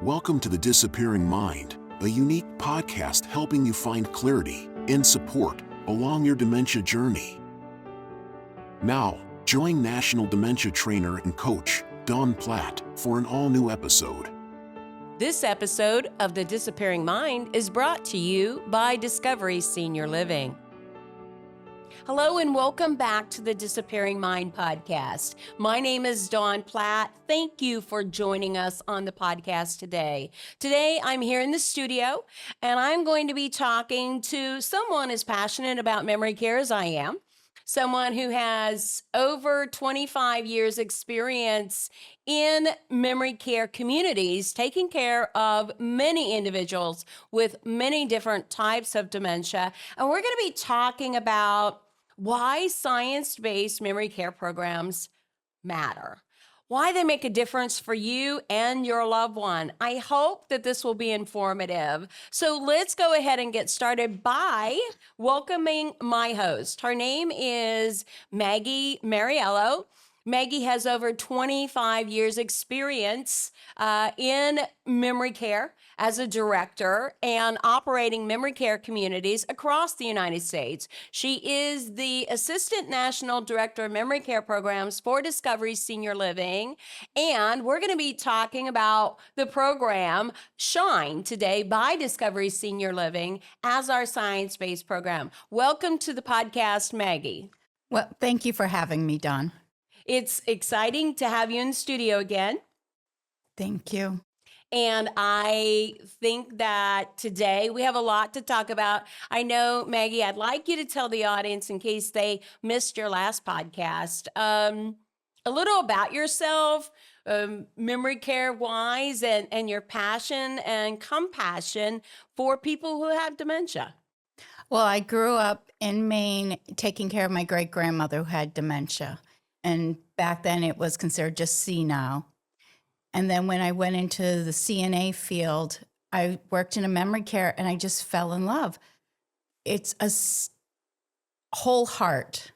Welcome to The Disappearing Mind, a unique podcast helping you find clarity and support along your dementia journey. Now, join National Dementia Trainer and Coach, Dawn Platt, for an all-new episode. This episode of The Disappearing Mind is brought to you by Discovery Senior Living. Hello and welcome back to the Disappearing Mind podcast. My name is Dawn Platt. Thank you for joining us on the podcast today. Today, I'm here in the studio and I'm going to be talking to someone as passionate about memory care as I am. Someone who has over 25 years experience in memory care communities, taking care of many individuals with many different types of dementia. And we're going to be talking about why science-based memory care programs matter, why they make a difference for you and your loved one. I hope that this will be informative. So let's go ahead and get started by welcoming my host. Her name is Maggie Mariello. Maggie has over 25 years experience in memory care as a director and operating memory care communities across the United States. She is the Assistant National Director of Memory Care Programs for Discovery Senior Living. And we're going to be talking about the program Shine today by Discovery Senior Living as our science-based program. Welcome to the podcast, Maggie. Well, thank you for having me, Dawn. It's exciting to have you in the studio again. Thank you. And I think that today we have a lot to talk about. I know, Maggie, I'd like you to tell the audience, in case they missed your last podcast, a little about yourself, memory care wise, and your passion and compassion for people who have dementia. Well, I grew up in Maine taking care of my great-grandmother who had dementia. And back then it was considered just senile. And then when I went into the CNA field, I worked in a memory care and I just fell in love. It's a whole heart.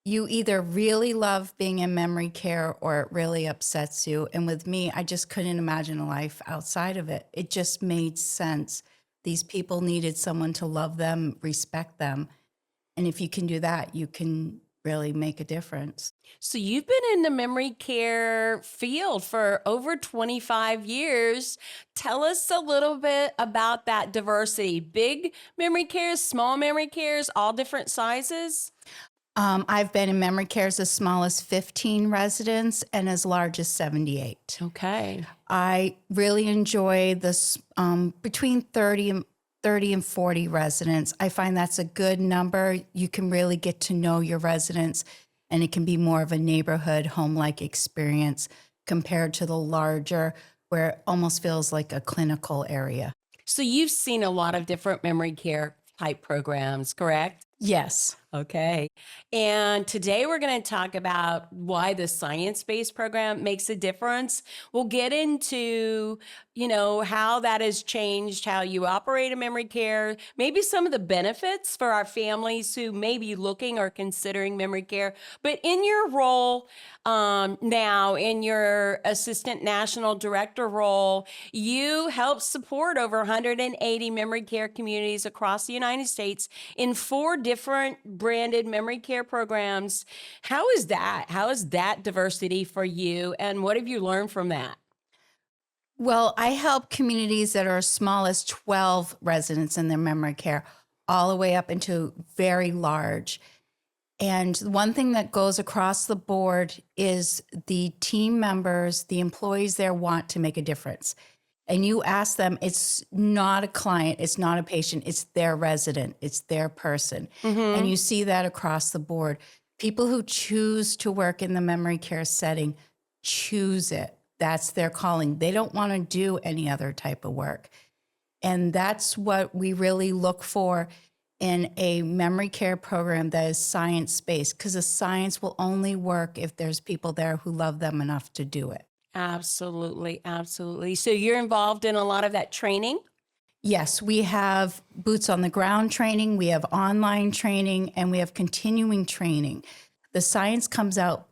You either really love being in memory care or it really upsets you. And with me, I just couldn't imagine a life outside of it. It just made sense. These people needed someone to love them, respect them. And if you can do that, you can really make a difference. So you've been in the memory care field for over 25 years. Tell us a little bit about that diversity. Big memory cares, small memory cares, all different sizes? I've been in memory cares as small as 15 residents and as large as 78. Okay. I really enjoy this between 30 and 40 residents. I find that's a good number. You can really get to know your residents, and it can be more of a neighborhood home-like experience compared to the larger, where it almost feels like a clinical area. So you've seen a lot of different memory care type programs, correct? Yes. Okay. And today we're going to talk about why the science-based program makes a difference. We'll get into, how that has changed, how you operate in memory care, maybe some of the benefits for our families who may be looking or considering memory care. But in your role now, in your Assistant National Director role, you help support over 180 memory care communities across the United States in 4 different branded memory care programs. How is that? How is that diversity for you? And what have you learned from that? Well, I help communities that are as small as 12 residents in their memory care, all the way up into very large. And one thing that goes across the board is the team members, the employees there want to make a difference. And you ask them, it's not a client, it's not a patient, it's their resident, it's their person. Mm-hmm. And you see that across the board. People who choose to work in the memory care setting choose it. That's their calling. They don't want to do any other type of work. And that's what we really look for in a memory care program that is science-based, because the science will only work if there's people there who love them enough to do it. Absolutely, absolutely. So you're involved in a lot of that training? Yes, we have boots on the ground training, we have online training, and we have continuing training. The science comes out,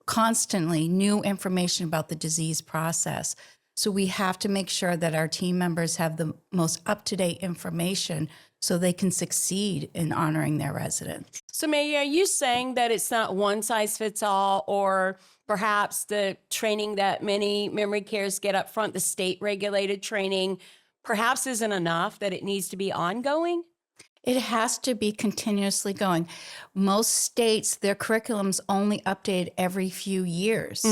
constantly, new information about the disease process. So we have to make sure that our team members have the most up-to-date information so they can succeed in honoring their residents. So, Maggie, are you saying that it's not one size fits all, or perhaps the training that many memory cares get up front, the state regulated training, perhaps isn't enough, that it needs to be ongoing? It has to be continuously going. Most states, their curriculum's only updated every few years.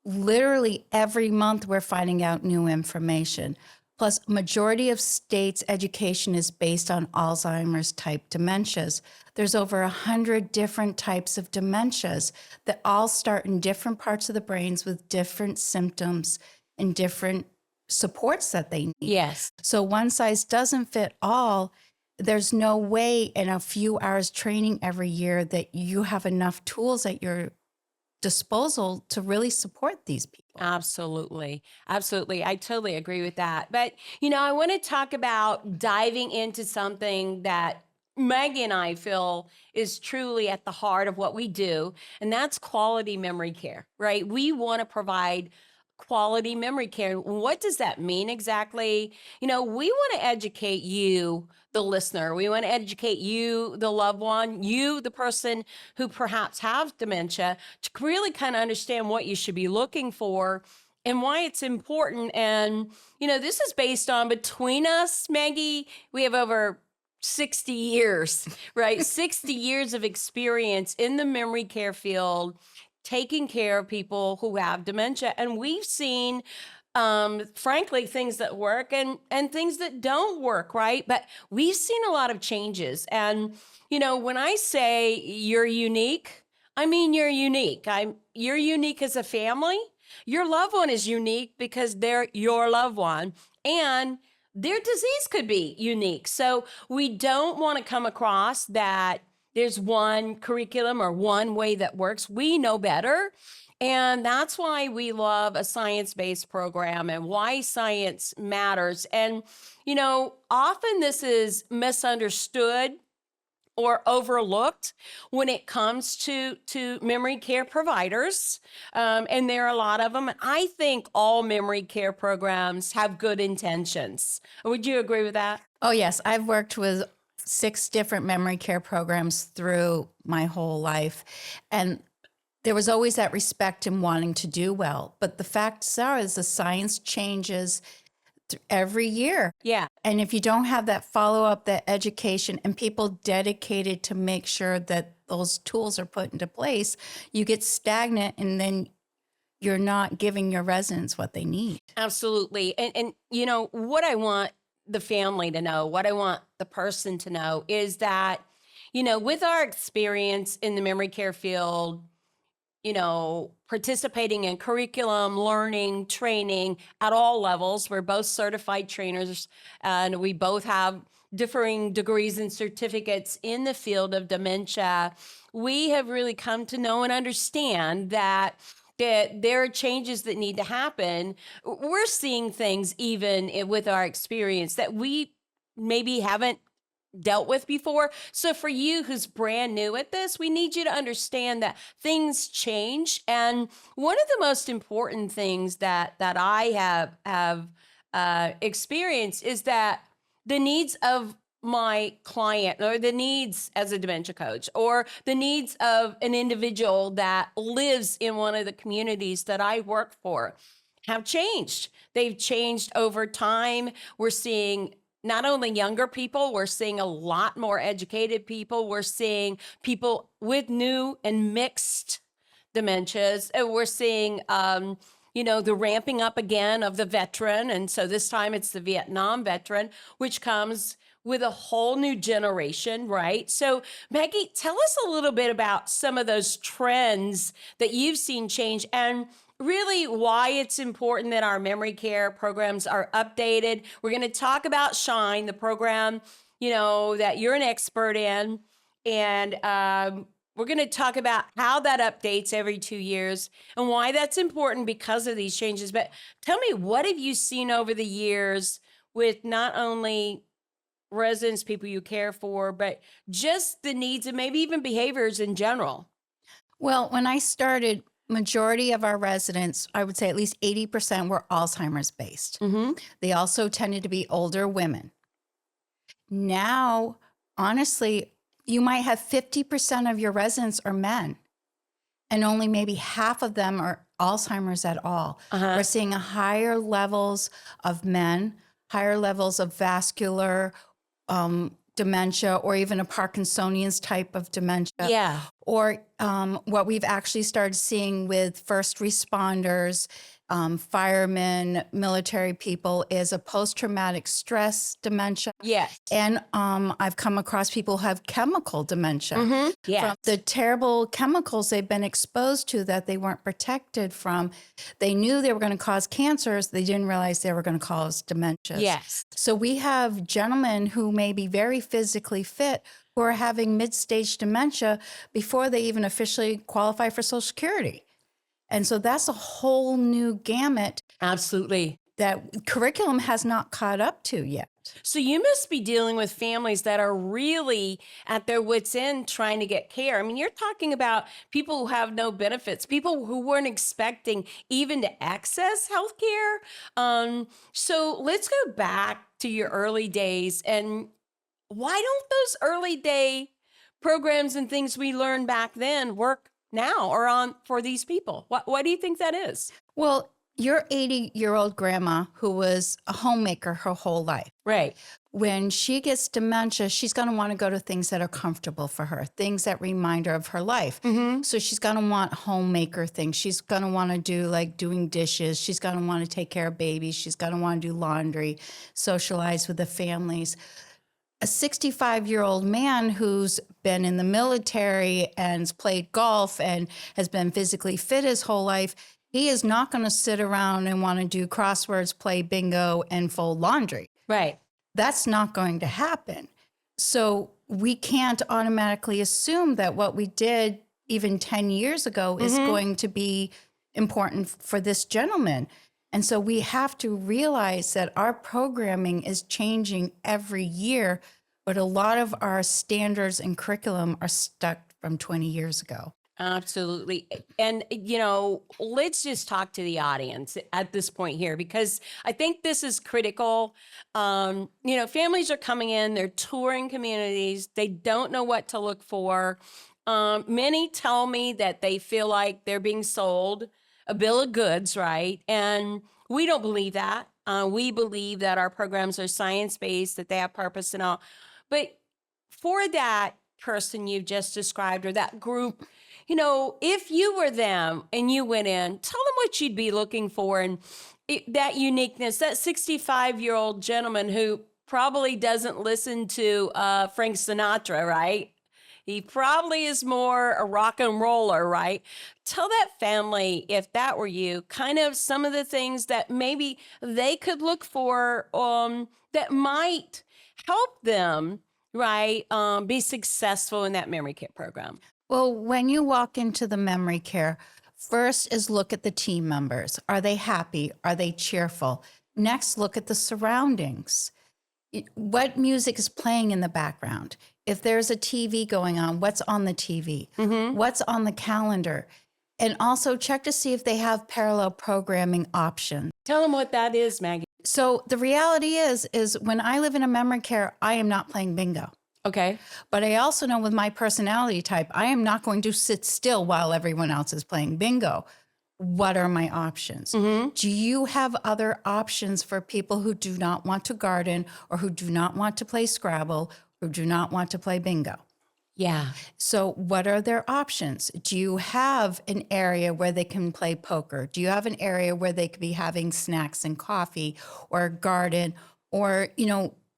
Literally every month we're finding out new information. Plus, majority of states' education is based on Alzheimer's type dementias. There's over 100 different types of dementias that all start in different parts of the brains with different symptoms and different supports that they need. Yes. So one size doesn't fit all. There's no way in a few hours training every year that you have enough tools at your disposal to really support these people. Absolutely. Absolutely. I totally agree with that. But, I want to talk about diving into something that Maggie and I feel is truly at the heart of what we do, and that's quality memory care, right? We want to provide quality memory care. What does that mean exactly? We want to educate you, the listener. We want to educate you, the loved one, you, the person who perhaps have dementia, to really kind of understand what you should be looking for and why it's important. And, this is based on, between us, Maggie, we have over 60 years, right? 60 years of experience in the memory care field, taking care of people who have dementia. And we've seen, frankly, things that work and things that don't work, right? But we've seen a lot of changes. And, when I say you're unique, I mean you're unique. You're unique as a family. Your loved one is unique because they're your loved one. And their disease could be unique. So we don't want to come across that there's one curriculum or one way that works. We know better. And that's why we love a science-based program and why science matters. And, often this is misunderstood or overlooked when it comes to memory care providers. And there are a lot of them. And I think all memory care programs have good intentions. Would you agree with that? Oh, yes. I've worked with 6 different memory care programs through my whole life. And there was always that respect in wanting to do well. But the facts are is the science changes every year. Yeah. And if you don't have that follow-up, that education, and people dedicated to make sure that those tools are put into place, you get stagnant and then you're not giving your residents what they need. Absolutely. And what I want the family to know, what I want the person to know is that, with our experience in the memory care field, participating in curriculum, learning, training at all levels. We're both certified trainers, and we both have differing degrees and certificates in the field of dementia. We have really come to know and understand that there are changes that need to happen. We're seeing things even with our experience that we maybe haven't dealt with before. So for you who's brand new at this, we need you to understand that things change. And one of the most important things that I have experienced is that the needs of my client, or the needs as a dementia coach, or the needs of an individual that lives in one of the communities that I work for, have changed. They've changed over time. We're seeing not only younger people, we're seeing a lot more educated people. We're seeing people with new and mixed dementias. And we're seeing, the ramping up again of the veteran. And so this time it's the Vietnam veteran, which comes with a whole new generation, right? So Maggie, tell us a little bit about some of those trends that you've seen change and really why it's important that our memory care programs are updated. We're going to talk about Shine, the program, that you're an expert in. And we're going to talk about how that updates every 2 years and why that's important because of these changes. But tell me, what have you seen over the years with not only residents, people you care for, but just the needs and maybe even behaviors in general? Well, when I started majority of our residents, I would say at least 80% were Alzheimer's based. Mm-hmm. They also tended to be older women. Now, honestly, you might have 50% of your residents are men, and only maybe half of them are Alzheimer's at all. We're seeing higher levels of men, higher levels of vascular dementia, or even a Parkinsonian's type of dementia. Yeah. Or what we've actually started seeing with first responders, firemen, military people, is a post-traumatic stress dementia. Yes. And I've come across people who have chemical dementia Yes. from the terrible chemicals they've been exposed to that they weren't protected from. They knew they were going to cause cancers. They didn't realize they were going to cause dementias. Yes. So we have gentlemen who may be very physically fit who are having mid-stage dementia before they even officially qualify for Social Security. And so that's a whole new gamut Absolutely. that curriculum has not caught up to yet. So you must be dealing with families that are really at their wits' end trying to get care. I mean, you're talking about people who have no benefits, people who weren't expecting even to access healthcare. So let's go back to your early days. And why don't those early day programs and things we learned back then work now or on for these people? Why do you think that is? Well, your 80-year-old grandma who was a homemaker her whole life, Right. when she gets dementia, she's going to want to go to things that are comfortable for her, things that remind her of her life. So she's going to want homemaker things. She's going to want to do like doing dishes. She's going to want to take care of babies. She's going to want to do laundry, socialize with the families. A 65-year-old man who's been in the military and has played golf and has been physically fit his whole life, he is not going to sit around and want to do crosswords, play bingo, and fold laundry. Right. That's not going to happen. So we can't automatically assume that what we did even 10 years ago is going to be important for this gentleman. And so we have to realize that our programming is changing every year, but a lot of our standards and curriculum are stuck from 20 years ago. Absolutely. And, let's just talk to the audience at this point here, because I think this is critical. Families are coming in, they're touring communities, they don't know what to look for. Many tell me that they feel like they're being sold a bill of goods, right? And we don't believe that. We believe that our programs are science-based, that they have purpose and all. But for that person you've just described, or that group, if you were them and you went in, tell them what you'd be looking for. And that uniqueness, that 65-year-old gentleman who probably doesn't listen to Frank Sinatra, right? He probably is more a rock and roller, right? Tell that family, if that were you, kind of some of the things that maybe they could look for that might help them, right, be successful in that memory care program. Well, when you walk into the memory care, first is look at the team members. Are they happy? Are they cheerful? Next, look at the surroundings. What music is playing in the background? If there's a TV going on, what's on the TV? What's on the calendar? And also check to see if they have parallel programming options. Tell them what that is, Maggie. So the reality is when I live in a memory care, I am not playing bingo. Okay. But I also know with my personality type, I am not going to sit still while everyone else is playing bingo. What are my options? Do you have other options for people who do not want to garden, or who do not want to play Scrabble, or do not want to play bingo? Yeah. So what are their options? Do you have an area where they can play poker? Do you have an area where they could be having snacks and coffee, or a garden, or,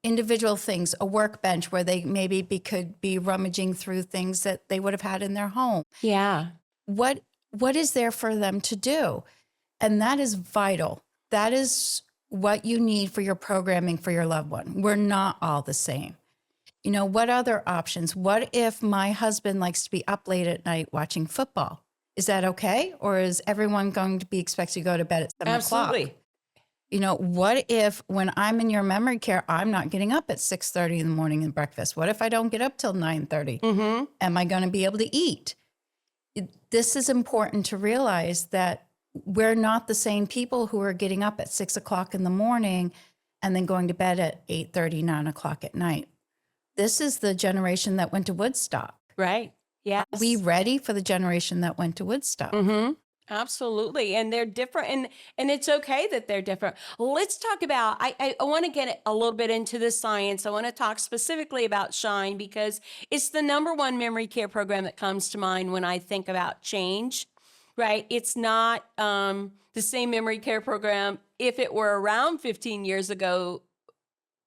individual things, a workbench where they maybe could be rummaging through things that they would have had in their home? Yeah. What is there for them to do? And that is vital. That is what you need for your programming for your loved one. We're not all the same. What other options? What if my husband likes to be up late at night watching football? Is that okay? Or is everyone going to be expected to go to bed at 7 o'clock? Absolutely. What if when I'm in your memory care, I'm not getting up at 6:30 in the morning and breakfast? What if I don't get up till 9:30? Am I going to be able to eat? this is important to realize that we're not the same people who are getting up at 6 o'clock in the morning and then going to bed at 8:30, 9 o'clock at night. This is the generation that went to Woodstock. Right. Yes. Are we ready for the generation that went to Woodstock? Mm-hmm. Absolutely. And they're different, and it's okay that they're different. Let's talk about, I want to get a little bit into the science. I want to talk specifically about Shine because it's the number one memory care program that comes to mind when I think about change, right? It's not the same memory care program if it were around 15 years ago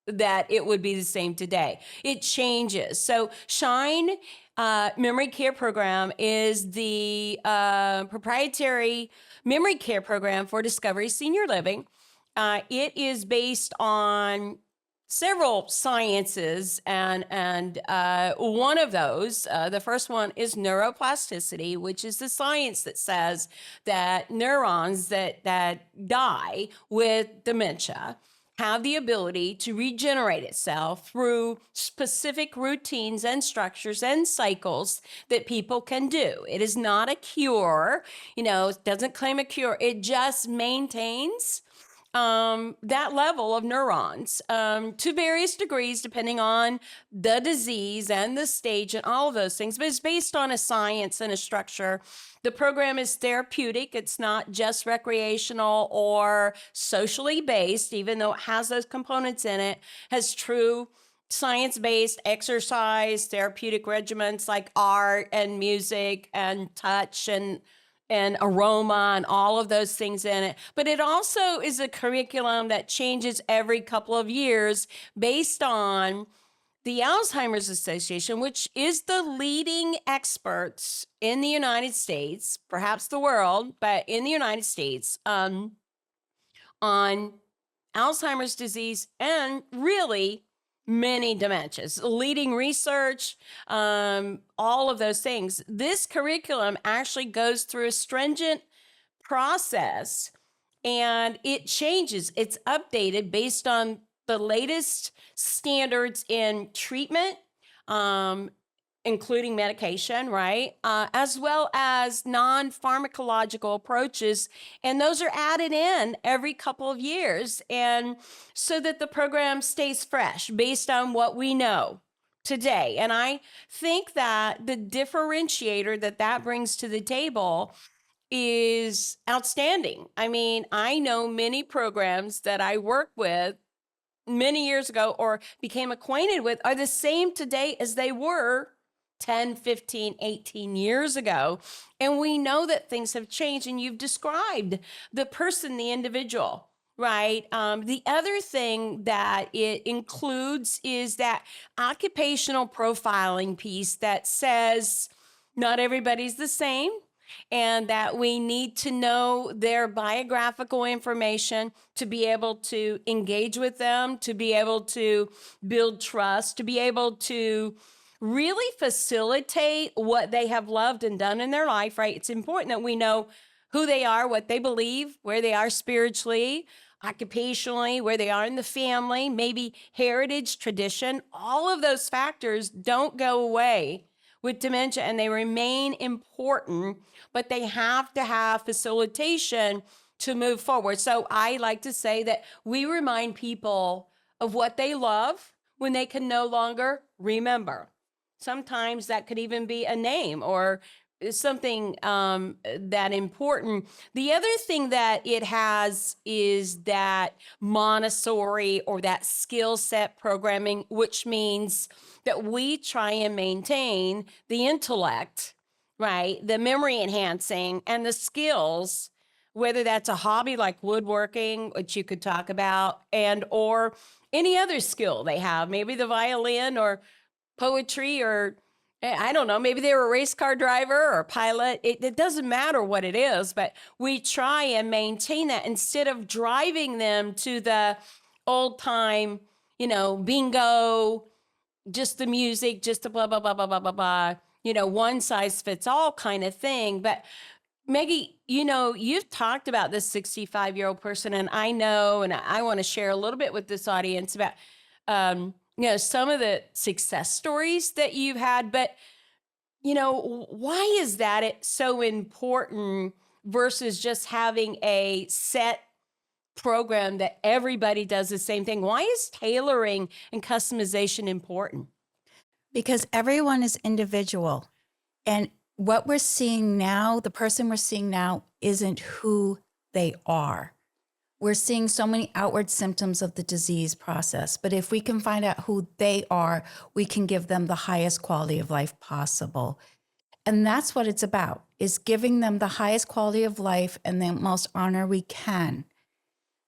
that it would be the same today. It changes. So Shine Memory Care Program is the proprietary memory care program for Discovery Senior Living. It is based on several sciences, and one of those, the first one is neuroplasticity, which is the science that says that neurons that die with dementia have the ability to regenerate itself through specific routines and structures and cycles that people can do. It is not a cure, it doesn't claim a cure. It just maintains that level of neurons to various degrees, depending on the disease and the stage and all of those things. But it's based on a science and a structure. The program is therapeutic. It's not just recreational or socially based, even though it has those components in it, has true science-based exercise, therapeutic regimens like art and music and touch and aroma and all of those things in it. But it also is a curriculum that changes every couple of years based on the Alzheimer's Association, which is the leading experts in the United States, perhaps the world, but in the United States, on Alzheimer's disease and really many dementias, leading research, all of those things. This curriculum actually goes through a stringent process, and it changes. It's updated based on the latest standards in treatment, including medication, right? As well as non-pharmacological approaches. And those are added in every couple of years. And so that the program stays fresh based on what we know today. And I think that the differentiator that brings to the table is outstanding. I mean, I know many programs that I work with many years ago or became acquainted with are the same today as they were 10, 15, 18 years ago. And we know that things have changed, and you've described the person, the individual, right? The other thing that it includes is that occupational profiling piece that says not everybody's the same, and that we need to know their biographical information to be able to engage with them, to be able to build trust, to be able to really facilitate what they have loved and done in their life, right? It's important that we know who they are, what they believe, where they are spiritually, occupationally, where they are in the family, maybe heritage, tradition. All of those factors don't go away with dementia, and they remain important, but they have to have facilitation to move forward. So I like to say that we remind people of what they love when they can no longer remember. Sometimes that could even be a name or something that important. The other thing that it has is that Montessori or that skill set programming, which means that we try and maintain the intellect, right? The memory enhancing and the skills, whether that's a hobby like woodworking, which you could talk about, and or any other skill they have, maybe the violin or poetry, or I don't know, maybe they were a race car driver or pilot. It doesn't matter what it is, but we try and maintain that instead of driving them to the old time, bingo, just the music, just the blah, blah, blah, blah, blah, blah, blah, one size fits all kind of thing. But Maggie, you've talked about this 65-year-old person, and I know, and I want to share a little bit with this audience about, some of the success stories that you've had, but Why is that so important versus just having a set program that everybody does the same thing? Why is tailoring and customization important? Because everyone is individual. And what we're seeing now, the person we're seeing now, isn't who they are. We're seeing so many outward symptoms of the disease process. But if we can find out who they are, we can give them the highest quality of life possible. And that's what it's about, is giving them the highest quality of life and the most honor we can.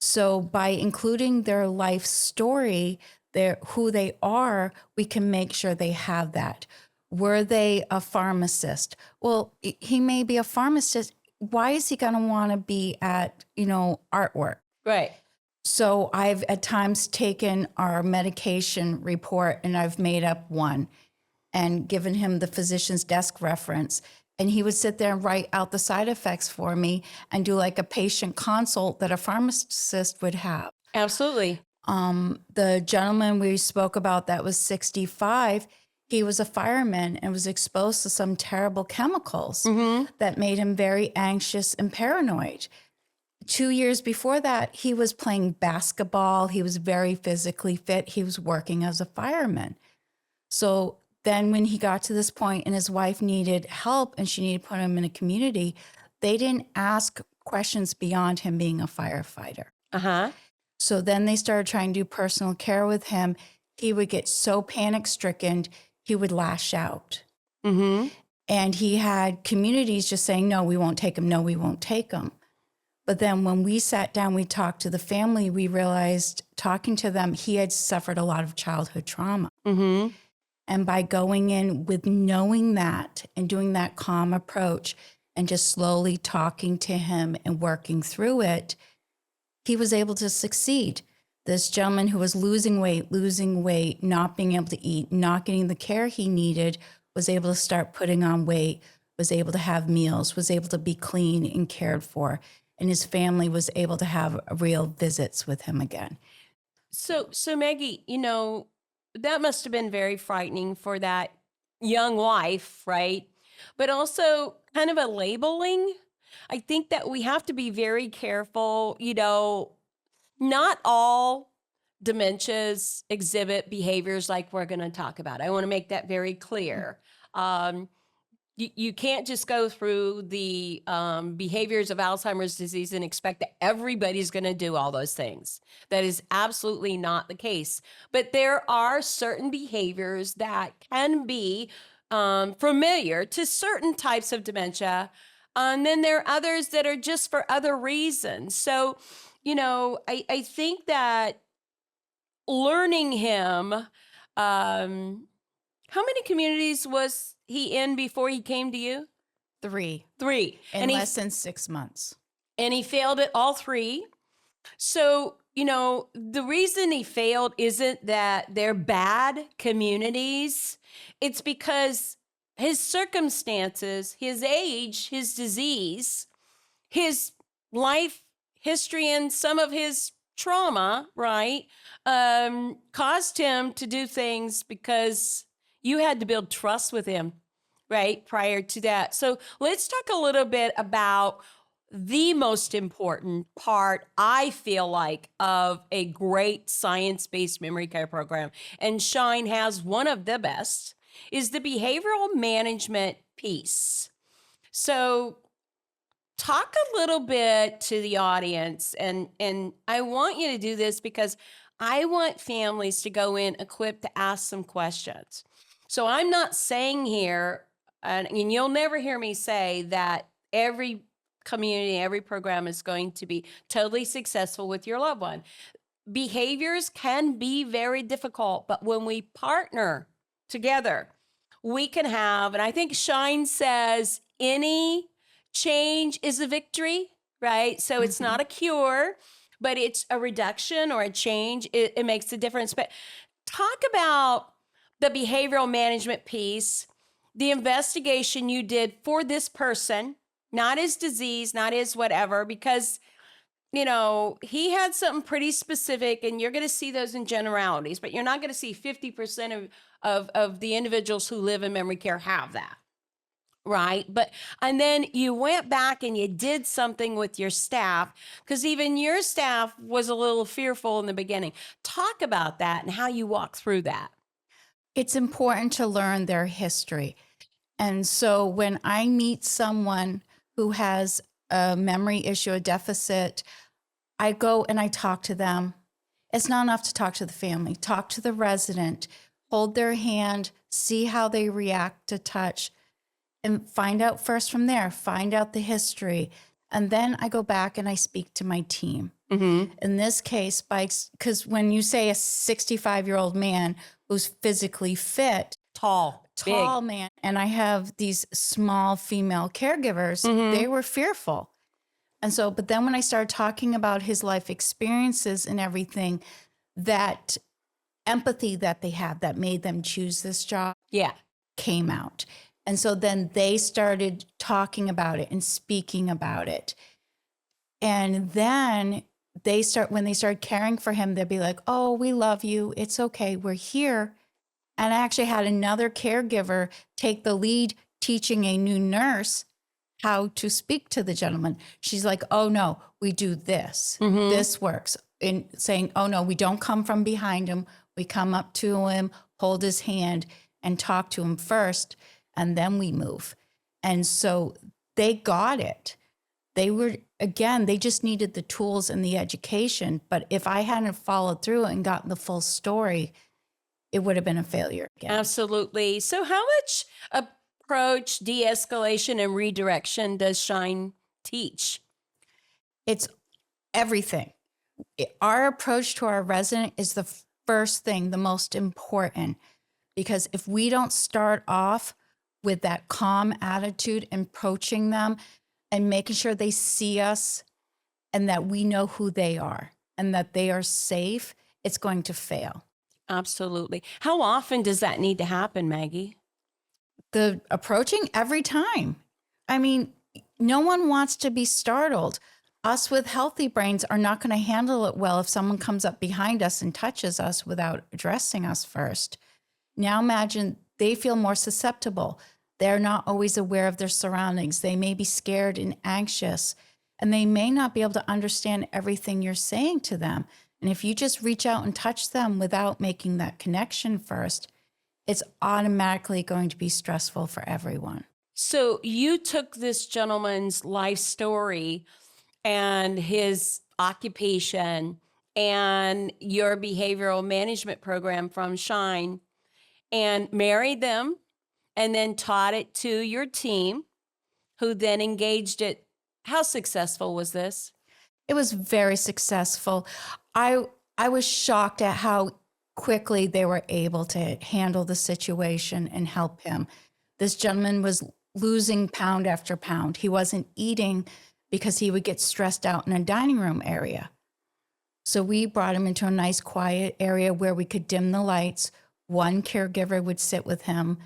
So by including their life story, who they are, we can make sure they have that. Were they a pharmacist? Well, he may be a pharmacist. Why is he going to want to be at, artwork? Right. So I've at times taken our medication report and I've made up one and given him the physician's desk reference. And he would sit there and write out the side effects for me and do like a patient consult that a pharmacist would have. Absolutely. The gentleman we spoke about that was 65, he was a fireman and was exposed to some terrible chemicals that made him very anxious and paranoid. 2 years before that, he was playing basketball. He was very physically fit. He was working as a fireman. So then when he got to this point and his wife needed help and she needed to put him in a community, they didn't ask questions beyond him being a firefighter. So then they started trying to do personal care with him. He would get so panic-stricken, he would lash out. And he had communities just saying, no, we won't take him. No, we won't take him. But then when we sat down, we talked to the family, we realized, talking to them, he had suffered a lot of childhood trauma. And by going in with knowing that and doing that calm approach and just slowly talking to him and working through it, he was able to succeed. This gentleman who was losing weight, not being able to eat, not getting the care he needed, was able to start putting on weight, was able to have meals, was able to be clean and cared for. And his family was able to have real visits with him again. So Maggie, that must have been very frightening for that young wife, right? But also kind of a labeling. I think that we have to be very careful. Not all dementias exhibit behaviors like we're going to talk about. I want to make that very clear. You can't just go through the behaviors of Alzheimer's disease and expect that everybody's going to do all those things. That is absolutely not the case. But there are certain behaviors that can be familiar to certain types of dementia. And then there are others that are just for other reasons. So, I think that learning him, how many communities was he in before he came to you? 3. And less than 6 months. And he failed at all 3. So, the reason he failed isn't that they're bad communities. It's because his circumstances, his age, his disease, his life history, and some of his trauma, right, caused him to do things because you had to build trust with him, right, prior to that. So let's talk a little bit about the most important part, I feel like, of a great science-based memory care program, and Shine has one of the best, is the behavioral management piece. So talk a little bit to the audience, and I want you to do this because I want families to go in equipped to ask some questions. So I'm not saying here, and you'll never hear me say that every community, every program is going to be totally successful with your loved one. Behaviors can be very difficult, but when we partner together, we can have, and I think Shine says, any change is a victory, right? So it's not a cure, but it's a reduction or a change. It makes a difference. But talk about the behavioral management piece, the investigation you did for this person, not his disease, not his whatever, because, he had something pretty specific, and you're going to see those in generalities, but you're not going to see 50% of the individuals who live in memory care have that. right? And then you went back and you did something with your staff, because even your staff was a little fearful in the beginning. Talk about that and how you walk through that. It's important to learn their history. And so when I meet someone who has a memory issue, a deficit, I go and I talk to them. It's not enough to talk to the family. Talk to the resident, hold their hand, see how they react to touch, and find out first from there, find out the history. And then I go back and I speak to my team. In this case, because when you say a 65-year-old man who's physically fit, Tall, tall big. man, and I have these small female caregivers, they were fearful. And so, but then when I started talking about his life experiences and everything, that empathy that they have that made them choose this job came out. And so then they started talking about it and speaking about it. And then when they started caring for him, they'd be like, oh, we love you. It's okay. We're here. And I actually had another caregiver take the lead teaching a new nurse how to speak to the gentleman. She's like, oh no, we do this. This works. In saying, oh no, we don't come from behind him. We come up to him, hold his hand and talk to him first, and then we move. And so they got it. They just needed the tools and the education. But if I hadn't followed through and gotten the full story, it would have been a failure again. Absolutely. So how much approach, de-escalation, and redirection does Shine teach? It's everything. Our approach to our resident is the first thing, the most important, because if we don't start off with that calm attitude, approaching them and making sure they see us and that we know who they are and that they are safe, it's going to fail. Absolutely. How often does that need to happen, Maggie? The approaching every time. I mean, no one wants to be startled. Us with healthy brains are not going to handle it well if someone comes up behind us and touches us without addressing us first. Now imagine they feel more susceptible. They're not always aware of their surroundings. They may be scared and anxious, and they may not be able to understand everything you're saying to them. And if you just reach out and touch them without making that connection first, it's automatically going to be stressful for everyone. So you took this gentleman's life story and his occupation and your behavioral management program from Shine and married them and then taught it to your team, who then engaged it. How successful was this? It was very successful. I was shocked at how quickly they were able to handle the situation and help him. This gentleman was losing pound after pound. He wasn't eating because he would get stressed out in a dining room area. So we brought him into a nice quiet area where we could dim the lights. One caregiver would sit with him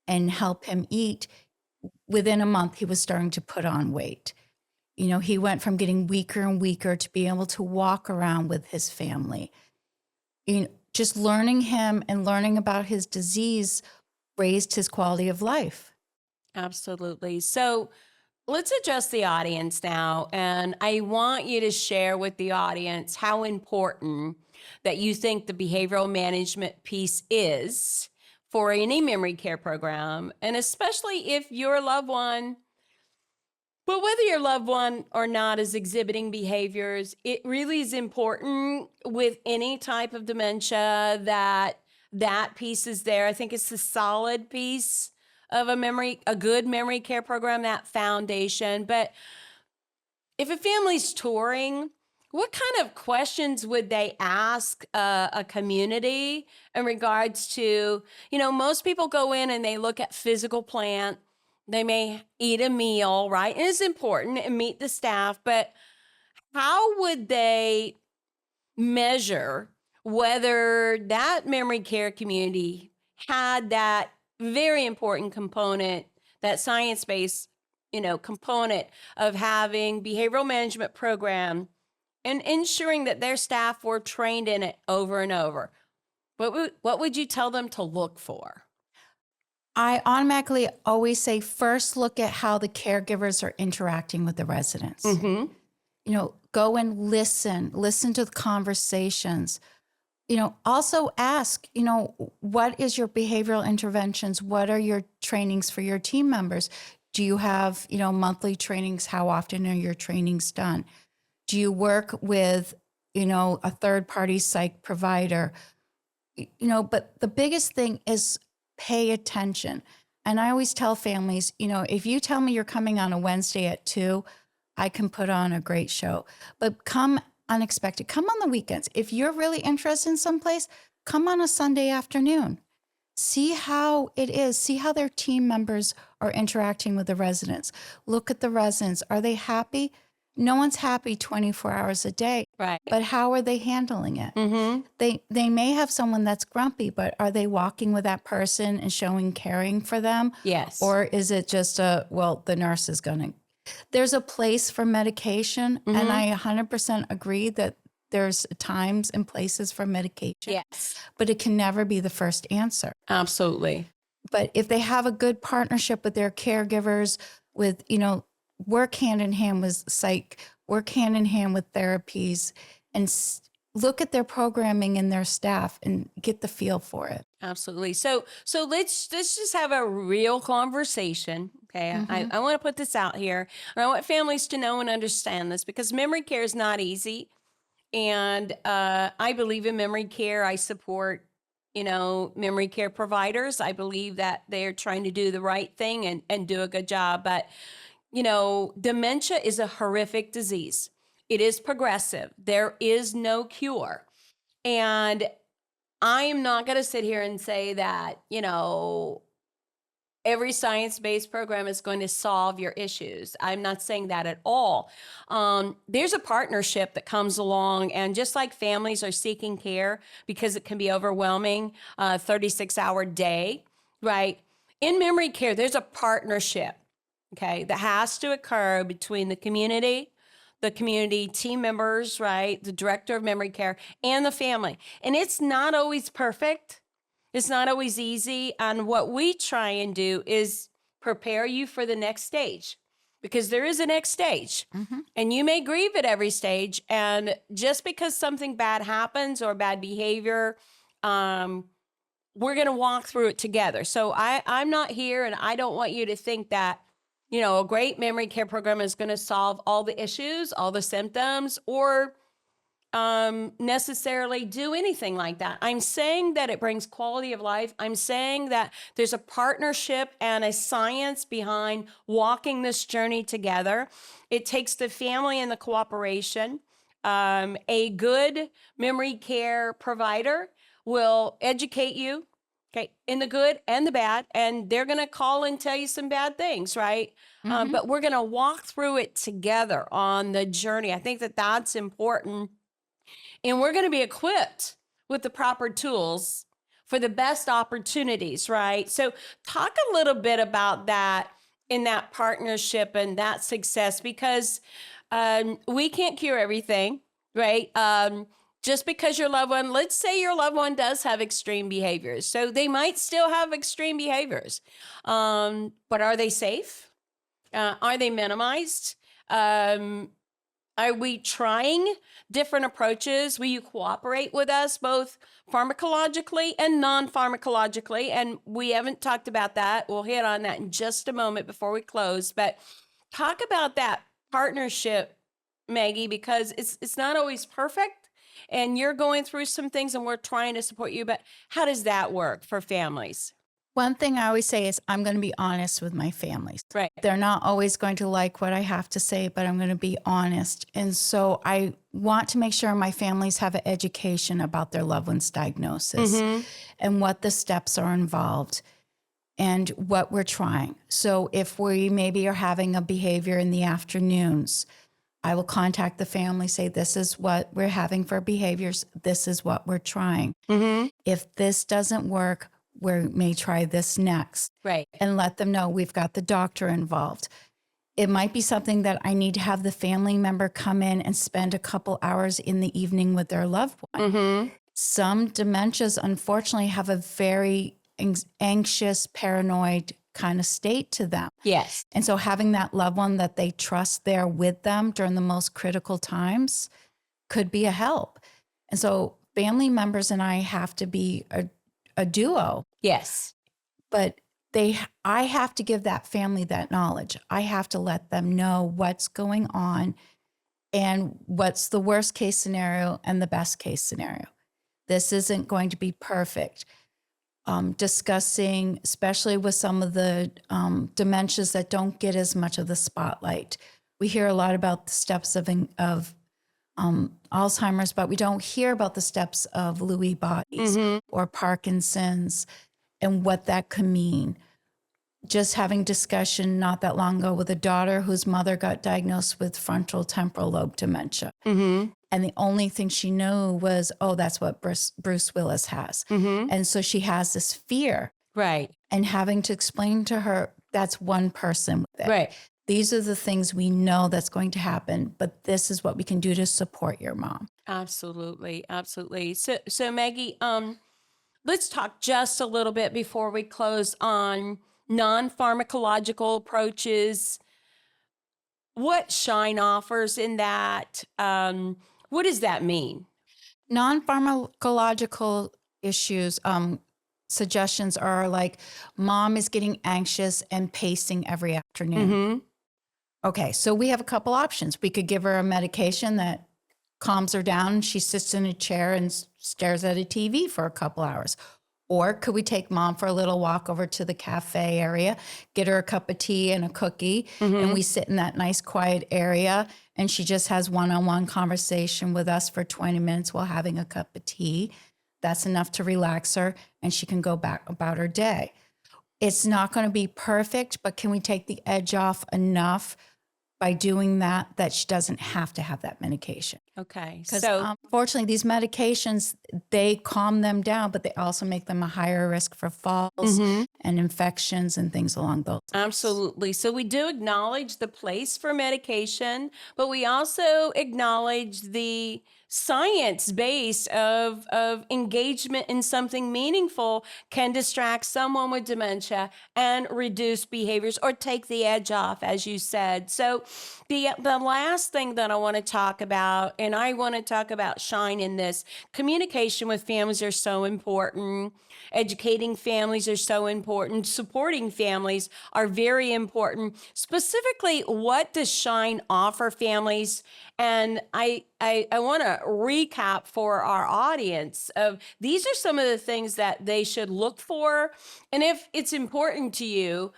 and help him eat. Within a month, he was starting to put on weight. You know, he went from getting weaker and weaker to be able to walk around with his family. You know, just learning him and learning about his disease raised his quality of life. Absolutely. So let's adjust the audience now. And I want you to share with the audience how important that you think the behavioral management piece is for any memory care program, and especially if your loved one, but whether your loved one or not is exhibiting behaviors, it really is important with any type of dementia that that piece is there. I think it's the solid piece of a good memory care program, that foundation. But if a family's touring, what kind of questions would they ask a community in regards to, most people go in and they look at physical plant. They may eat a meal, right? And it's important and meet the staff, but how would they measure whether that memory care community had that very important component, that science-based, component of having behavioral management program and ensuring that their staff were trained in it over and over? What would you tell them to look for? I automatically always say, first look at how the caregivers are interacting with the residents. Mm-hmm. Go and listen to the conversations. Also ask, what is your behavioral interventions? What are your trainings for your team members? Do you have, monthly trainings? How often are your trainings done? Do you work with, a third party psych provider? But the biggest thing is pay attention. And I always tell families, if you tell me you're coming on a Wednesday at 2, I can put on a great show. But come unexpected. Come on the weekends. If you're really interested in someplace, come on a Sunday afternoon. See how it is. See how their team members are interacting with the residents. Look at the residents. Are they happy? No one's happy 24 hours a day. Right. But how are they handling it? Mm-hmm. They may have someone that's grumpy, but are they walking with that person and showing caring for them? Yes. Or is it just the nurse is going to... There's a place for medication, and I 100% agree that there's times and places for medication. Yes. But it can never be the first answer. Absolutely. But if they have a good partnership with their caregivers, with, work hand in hand with psych, work hand in hand with therapies, and look at their programming and their staff and get the feel for it. Absolutely. So let's just have a real conversation. Okay. I want to put this out here. And I want families to know and understand this, because memory care is not easy. And I believe in memory care. I support, memory care providers. I believe that they're trying to do the right thing and do a good job. But, dementia is a horrific disease. It is progressive. There is no cure. And I am not going to sit here and say that, every science-based program is going to solve your issues. I'm not saying that at all. There's a partnership that comes along, and just like families are seeking care because it can be overwhelming, 36-hour day, right? In memory care, there's a partnership, okay, that has to occur between the community team members, right, the director of memory care, and the family. And it's not always perfect. It's not always easy. And what we try and do is prepare you for the next stage, because there is a next stage. And you may grieve at every stage. And just because something bad happens or bad behavior, we're going to walk through it together. So I'm not here, and I don't want you to think that, a great memory care program is going to solve all the issues, all the symptoms, or necessarily do anything like that. I'm saying that it brings quality of life. I'm saying that there's a partnership and a science behind walking this journey together. It takes the family and the cooperation. A good memory care provider will educate you, okay, in the good and the bad, and they're going to call and tell you some bad things, right? But we're going to walk through it together on the journey. I think that that's important. And we're going to be equipped with the proper tools for the best opportunities, right? So talk a little bit about that in that partnership and that success, because we can't cure everything, right? Just because your loved one, let's say your loved one does have extreme behaviors. So they might still have extreme behaviors, but are they safe? Are they minimized? Are we trying different approaches? Will you cooperate with us both pharmacologically and non-pharmacologically? And we haven't talked about that. We'll hit on that in just a moment before we close. But talk about that partnership, Maggie, because it's not always perfect. And you're going through some things, and we're trying to support you. But how does that work for families? One thing I always say is I'm going to be honest with my families. Right. They're not always going to like what I have to say, but I'm going to be honest. And so I want to make sure my families have an education about their loved one's diagnosis and what the steps are involved and what we're trying. So if we maybe are having a behavior in the afternoons, I will contact the family, say, this is what we're having for behaviors. This is what we're trying. If this doesn't work, we may try this next. Right. And let them know we've got the doctor involved. It might be something that I need to have the family member come in and spend a couple hours in the evening with their loved one. Some dementias, unfortunately, have a very anxious, paranoid kind of state to them. Yes. And so having that loved one that they trust there with them during the most critical times could be a help. And so family members and I have to be a duo, Yes. but I have to give that family that knowledge. I have to let them know what's going on and what's the worst case scenario and the best case scenario. This isn't going to be perfect. Discussing, especially with some of the dementias that don't get as much of the spotlight. We hear a lot about the steps of Alzheimer's, but we don't hear about the steps of Lewy bodies or Parkinson's and what that could mean. Just having discussion not that long ago with a daughter whose mother got diagnosed with frontal temporal lobe dementia. And the only thing she knew was, oh, that's what Bruce Willis has. And so she has this fear. Right. And having to explain to her, that's one person with it. Right. These are the things we know that's going to happen, but this is what we can do to support your mom. Absolutely. Absolutely. So Maggie, let's talk just a little bit before we close on non-pharmacological approaches. What Shine offers in that, what does that mean? Non-pharmacological issues, suggestions are like mom is getting anxious and pacing every afternoon. Okay, so we have a couple options. We could give her a medication that calms her down. She sits in a chair and stares at a TV for a couple hours. Or could we take mom for a little walk over to the cafe area, get her a cup of tea and a cookie, and we sit in that nice quiet area and she just has one-on-one conversation with us for 20 minutes while having a cup of tea. That's enough to relax her and she can go back about her day. It's not going to be perfect, but can we take the edge off enough by doing that she doesn't have to have that medication? Okay. Because So, unfortunately, these medications, they calm them down, but they also make them a higher risk for falls and infections and things along those lines. absolutely. So we do acknowledge the place for medication, but we also acknowledge the science base of engagement in something meaningful can distract someone with dementia and reduce behaviors or take the edge off, as you said. So the last thing that I want to talk about, and I want to talk about Shine in this, communication with families are so important. Educating families are so important. Supporting families are very important. Specifically, what does Shine offer families? And I want to recap for our audience of these are some of the things that they should look for. And if it's important to you,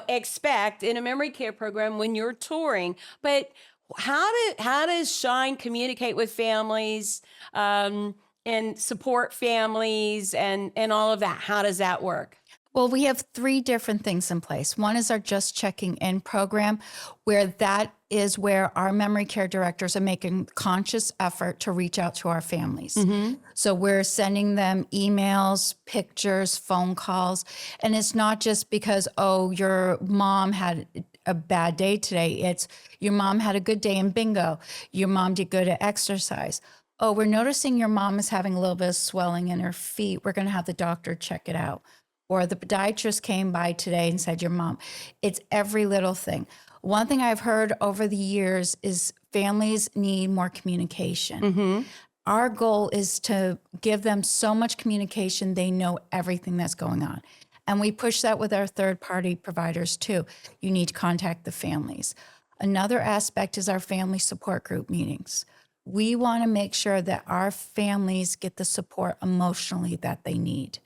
expect in a memory care program when you're touring. But how does Shine communicate with families and support families and all of that? How does that work? Well, we have 3 different things in place. One is our Just Checking In program, where that is where our memory care directors are making conscious effort to reach out to our families. So we're sending them emails, pictures, phone calls. And it's not just because, oh, your mom had a bad day today. It's your mom had a good day in bingo. Your mom did good at exercise. Oh, we're noticing your mom is having a little bit of swelling in her feet. We're going to have the doctor check it out. Or the podiatrist came by today and said, your mom. It's every little thing. One thing I've heard over the years is families need more communication. Our goal is to give them so much communication, they know everything that's going on. And we push that with our third-party providers too. You need to contact the families. Another aspect is our family support group meetings. We want to make sure that our families get the support emotionally that they need.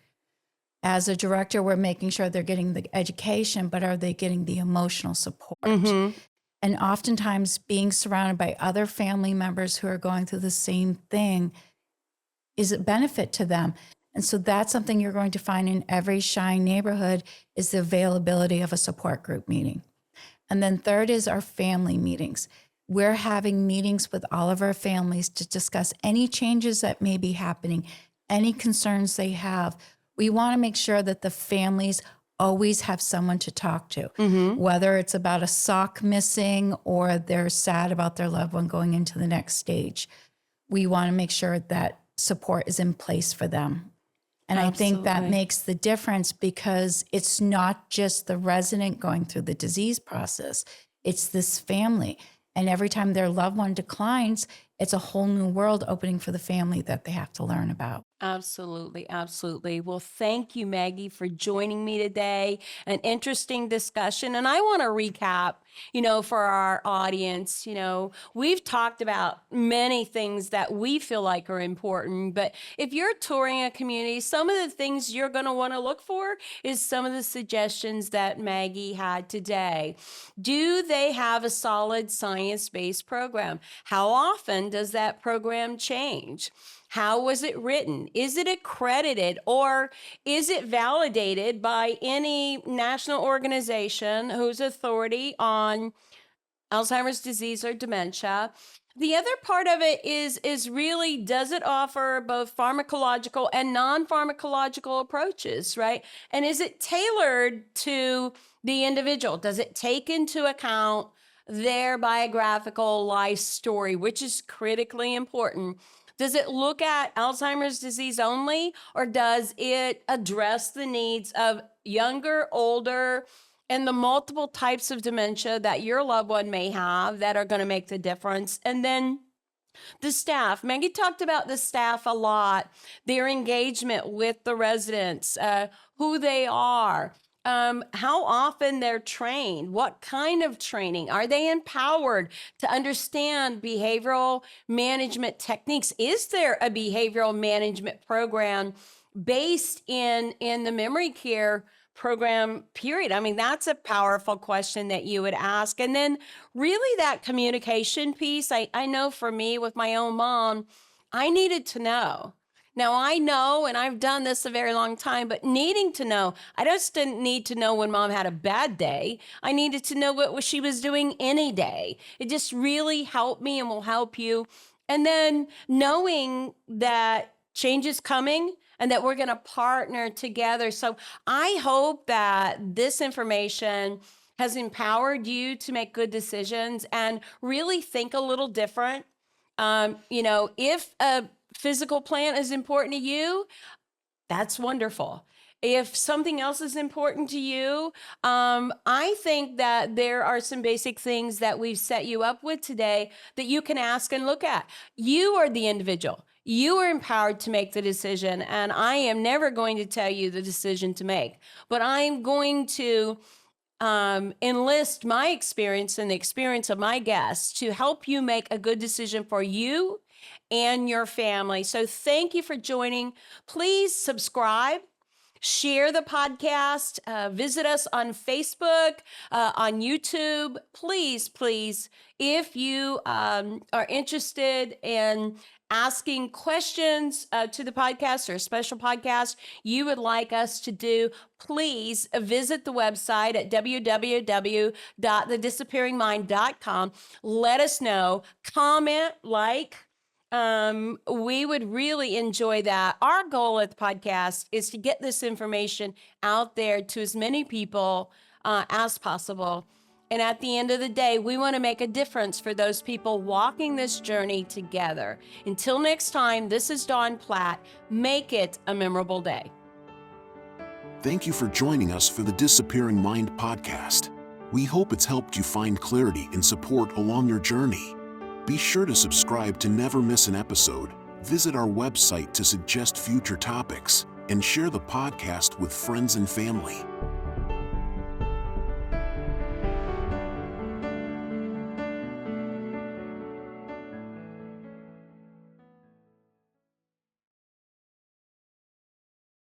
As a director, we're making sure they're getting the education, but are they getting the emotional support? And oftentimes being surrounded by other family members who are going through the same thing is a benefit to them. And so that's something you're going to find in every Shine neighborhood is the availability of a support group meeting. And then third is our family meetings. We're having meetings with all of our families to discuss any changes that may be happening, any concerns they have. We want to make sure that the families always have someone to talk to, whether it's about a sock missing or they're sad about their loved one going into the next stage. We want to make sure that support is in place for them. And I think that Absolutely. makes the difference, because it's not just the resident going through the disease process, it's this family. And every time their loved one declines, it's a whole new world opening for the family that they have to learn about. Absolutely, absolutely. Well, thank you, Maggie, for joining me today. An interesting discussion. And I want to recap, for our audience, we've talked about many things that we feel like are important. But if you're touring a community, some of the things you're going to want to look for is some of the suggestions that Maggie had today. Do they have a solid science-based program? How often does that program change? How was it written? Is it accredited, or is it validated by any national organization whose authority on Alzheimer's disease or dementia? The other part of it is really, does it offer both pharmacological and non-pharmacological approaches, right? And is it tailored to the individual? Does it take into account their biographical life story, which is critically important? Does it look at Alzheimer's disease only, or does it address the needs of younger, older, and the multiple types of dementia that your loved one may have that are going to make the difference? And then the staff. Maggie talked about the staff a lot, their engagement with the residents, who they are, how often they're trained, what kind of training, are they empowered to understand behavioral management techniques? Is there a behavioral management program based in the memory care program, period? I mean, that's a powerful question that you would ask. And then really that communication piece, I know for me with my own mom, I needed to know. Now I know, and I've done this a very long time, but needing to know, I just didn't need to know when mom had a bad day. I needed to know what she was doing any day. It just really helped me and will help you. And then knowing that change is coming and that we're going to partner together. So I hope that this information has empowered you to make good decisions and really think a little different. If a physical plan is important to you, that's wonderful. If something else is important to you, I think that there are some basic things that we've set you up with today that you can ask and look at. You are the individual. You are empowered to make the decision, and I am never going to tell you the decision to make, but I'm going to enlist my experience and the experience of my guests to help you make a good decision for you and your family. So thank you for joining. Please subscribe, share the podcast, visit us on Facebook, on YouTube. Please, if you are interested in asking questions to the podcast or a special podcast you would like us to do, please visit the website at www.thedisappearingmind.com. Let us know, comment, like. We would really enjoy that. Our goal at the podcast is to get this information out there to as many people as possible. And at the end of the day, we want to make a difference for those people walking this journey together. Until next time, this is Dawn Platt. Make it a memorable day. Thank you for joining us for the Disappearing Mind podcast. We hope it's helped you find clarity and support along your journey. Be sure to subscribe to never miss an episode, visit our website to suggest future topics, and share the podcast with friends and family.